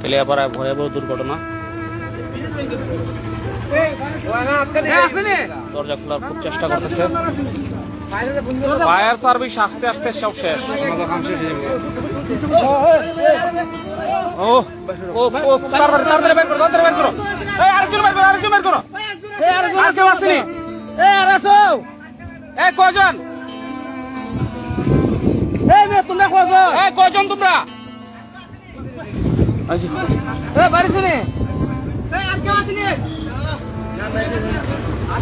তেলিয়াপাড়ায় ভয়াবহ দুর্ঘটনা। দরজা খোলার খুব চেষ্টা করতেছে, ফায়ার সার্ভিস আসতে আসতে সব শেষ। ও ও তাড়াতাড়ি বের করো, তাড়াতাড়ি বের করো, আরেকজন বের করো, আরেকজন বের করো। আর কেউ আসেনি? কয়জন? তোমরা কয়জন? কয়জন তোমরা?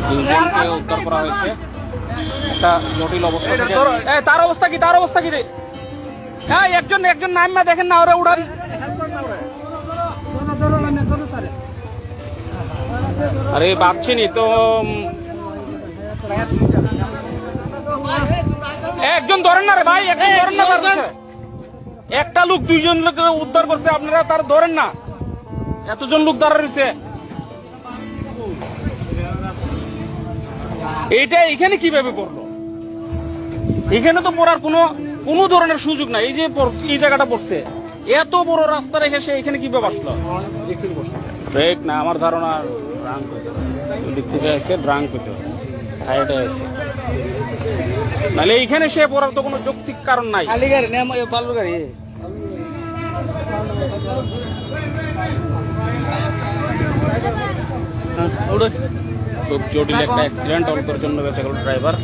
দুজনকে উদ্ধার করা হয়েছে একটা জটিল অবস্থা থেকে। তার অবস্থা কি? তার অবস্থা কি রে? হ্যাঁ, একজন একজন নাম দেখেন না, ওরা উড়ান। আরে বাঁচছেনি তো, একজন ধরেন না রে ভাই, একজন ধরেন না। একটা লোক দুইজন লোক উদ্ধার করছে, আপনারা তার ধরেন না। এতজন লোক দাঁড়া রয়েছে, এইটা এখানে কিভাবে পড়লো? এখানে তো পড়ার কোনো ধরনের সুযোগ নাই। এই যে এই জায়গাটা পড়ছে, এত বড় রাস্তা রেখে সে এখানে কিভাবে আসলো? ব্রেক না, আমার ধারণা ড্রাঙ্ক হইতে, ওই দিক থেকে এসে ড্রাঙ্ক হইতে, হাইটে এসে, নাহলে এইখানে সে পড়ার তো কোনো যৌক্তিক কারণ নাই। খুব জটিল একটা অ্যাক্সিডেন্ট, অল্পের জন্য বেঁচে গেল ড্রাইভার।